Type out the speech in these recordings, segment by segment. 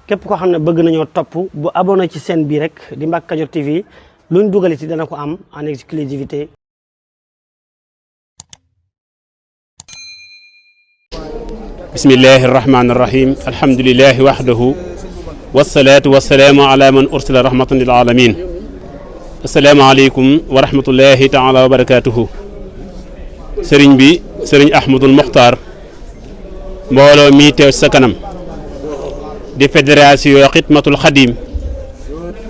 képp koo xam ne bëgg nañoo topp bu abonné ci chaîne bii rek di Mbacke Kadior TV luñ dugaliti dana ko am en exclusivité. bismillahi irrahmani irrahim alhamdulilahi wahdahu wasalaatu wasalaamu ala man ursila rahmatan lil alamin asalaamaaleykum wa rahmatullahi taala wa barakatuhu sëriñ bi sëriñ Ahmadul Mokhtar mbooloo mii teew sa kanam di fédération xidmatul xadim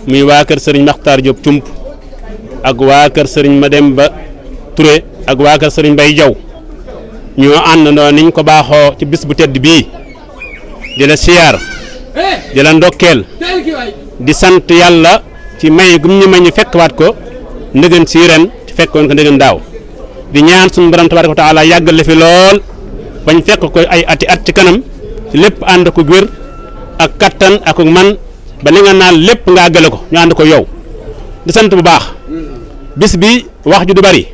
muy waa kër sëriñ Makhtar Diop Cump ak waa kër sëriñ Mademba Touré ak waa kër sëriñ Mbay Jaw ñoo ànd noo niñ ko baaxoo ci bis bu tedd bii di la siyaar di la ndokkeel di sant yàlla ci may gum ñu may ñu fekkwaat ko ndëgën si ren ci fekkoon ko ndëgën daaw di ñaan suñu borom tabaaraka wa taala yàggal la fi lool bañ fekk ko ay ati at ci kanam ci lépp ànd ko wér ak kattan ak man ba li nga naan lépp nga àggale ko ñu ànd ko yow di sant bu baax bis bi wax ju du bari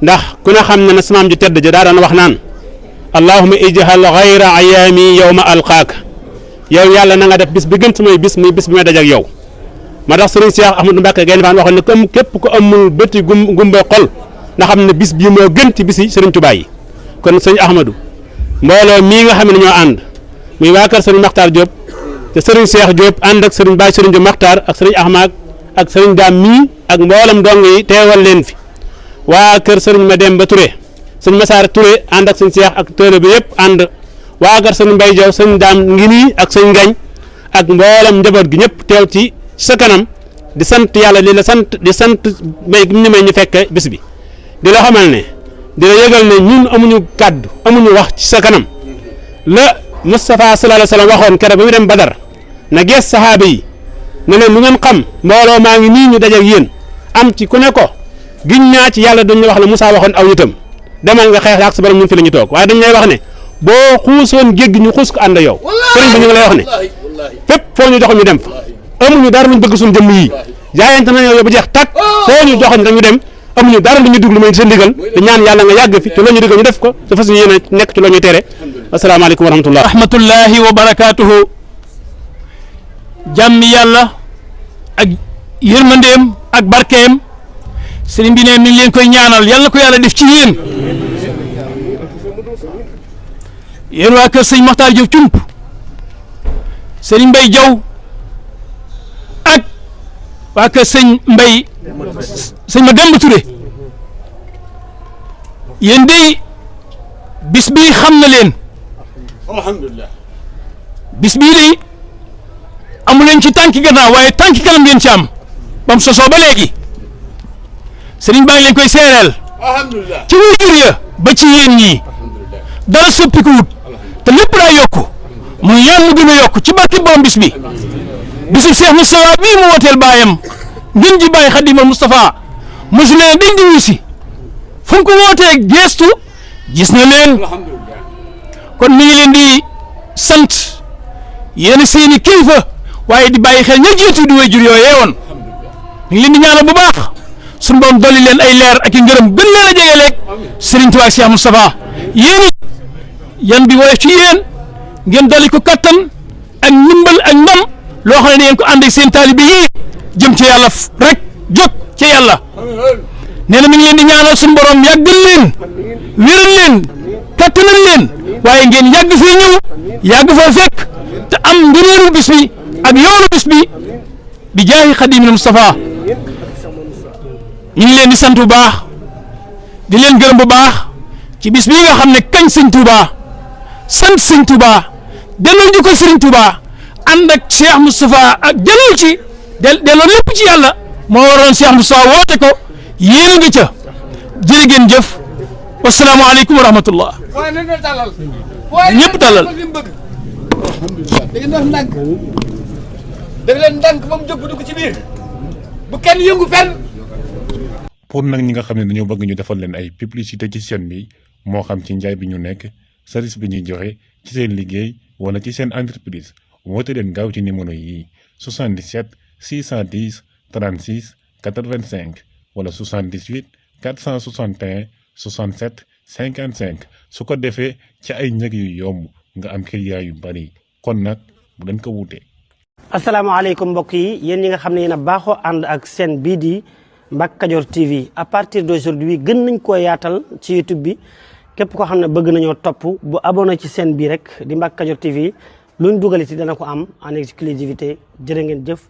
ndax ku ne xam ne samaam ju tedd ja daa daan wax naan allahumma ijhal ghayra ayaami yawma alqaaka yow yàlla na nga def bis bi gën samay bis muy bis bi may daj ak yow ma tax sëriñ Cheikh Ahmadou Mbacké Gaïndé Fatma waxoon ne comme képp ko amul bëti gumba xol na xam ne bis bii moo gën ci bis yi sëriñ Tuubaa yi kon sëriñ Ahmadou mbooloo mii nga xam ne ñoo ànd muy waa kër sëriñ Makhtar Diop te sëriñ Cheikh Diop ànd ak sëriñ Baye sëriñ Diop Makhtar ak sëriñ Ahmad ak sëriñ Daam mii ak mboolam dong yi teewal leen fi waa kër sëriñ Mademba Touré sëriñ Massar Touré ànd ak sëriñ Cheikh ak Touré bi yëpp ànd waa kër sëriñ Mbay Jaw sëriñ Daam ngi nii ak sëriñ Ngañ ak mboolam njaboot gi ñëpp teew ci sa kanam di sant yàlla li la sant di sant may ñu may ñu fekke bis bi di la xamal ne di la yëgal ne ñun amuñu kàddu amuñu wax ci sa kanam la Moustapha sallallahu alayhi wa sallam waxoon keroog ba mu dem Badar na gees saxaaba yi ne leen lu ngeen xam mbooloo maa ngi nii ñu dajeek yéen am ci ku ne ko giñ naa ci yàlla dañ la wax ne Moussa waxoon aw nitam demal nga xeex ak sa borom ñun fi la ñu toog waaye dañ lay wax ne boo xuusoon géej gi ñu xuus ko ànd yow sëriñ bi ñu ngi lay wax ne fépp foo ñu joxoon ñu dem fa amuñu dara luñ bëgg suñu jëmm yi jaayante nañoo yow ba jeex tàkk foo ñu joxoon rek ñu dem amuñu dara lu ñu dugg lu may sa ndigal di ñaan yàlla nga yàgg fi ci loo ñu digal ñu def ko te fas yéene nekk ci loo ñuy tere asalaamaaleykum wa rahmatullah rahmatullahi wa barakaatuhu jàmmi yàlla ak yërmandeem ak barkeem sëriñ bi ne mi ngi leen koy ñaanal yàlla ko yàlla def ci yéen yéen waa kër sëñ Makhtar Diop Cump sëriñ Mbay Jaw ak waa kër sëñ Mademba Touré yéen de bis bii xam na leen alhamdulilah bis bii de amu leen ci tànki gannaaw waaye tànki kanam ngeen ci am bam sosoo ba léegi sëriñ baa ngi leen koy seereel ci wujur ya ba ci yéen ñii dara soppiku wut te lépp daa yokku mu ñaan mu gën a yokku ci barke borom bis bi bisu Cheikh Moustapha bii mu wooteel baayam ngeen ji bàyyi Xadimal Moustapha mosu leen dañ di wusi fu mu ko wootee geestu gis na leen kon mi ngi leen di sant yéen seeni kilifa waaye di bàyyi xel ña jiitu di wayjur yooyee woon mi ngi leen di ñaanal bu baax suñu borom dolli leen ay leer ak i ngërëm gën leen a jege leeg Serigne Touba Cheikh Moustapha yéen yan bi woyof ci yéen ngeen dolli ko kattan ak ndimbal ak ndam loo xam ne ngeen ko ànd ak seen taalibe yi jëm ci yàlla rek jóg ci yàlla nee na mi ngi leen di ñaanal suñu borom yàggal leen wéral leen kattanal leen waaye ngeen yàgg fee ñëw yàgg foo fekk te am ngëneelu bis bi ak yoonu bis bi bi jaahi Xadimil Moustapha ñu ngi leen di sant bu baax di leen gërëm bu baax ci bis bii nga xam ne kañ sëñ Touba sant sëñ Touba delloo ñu ko sëriñ Touba ànd ak Cheikh Moustapha ak delloo ci delloo lépp ci yàlla moo waroon Cheikh Moustapha woote ko yéen a ngi ca jërë ngeen jëf wasalaamaaleykum wa rahmatullah ñëpp tàllal def leen ndànk ba mu jóg bu dugg ci biir bu kenn yëngu fenn. pour nag ñi nga xam ne dañoo bëgg ñu defal leen ay publicité ci chaîne bi moo xam ci njaay bi ñu nekk service bi ñuy joxe ci seen liggéey wala ci seen entreprise woote leen gaaw ci numéro yi 77 610 36 85 wala 78 461 67 55 su ko defee ci ay njëg yu yomb nga am client yu bari kon nag bu leen ko wuutee. asalaamaaleykum mbokk yi yéen ñi nga xam ne yéen a baaxoo ànd ak seen bii di Mbacke Kadior TV à partir d'aujourd'hui gën nañ koo yaatal ci YouTube bi képp koo xam ne bëgg nañoo topp bu abonné ci seen bii rek di Mbacke Kadior TV luñ dugaliti dana ko am en exclusivité jërë ngeen jëf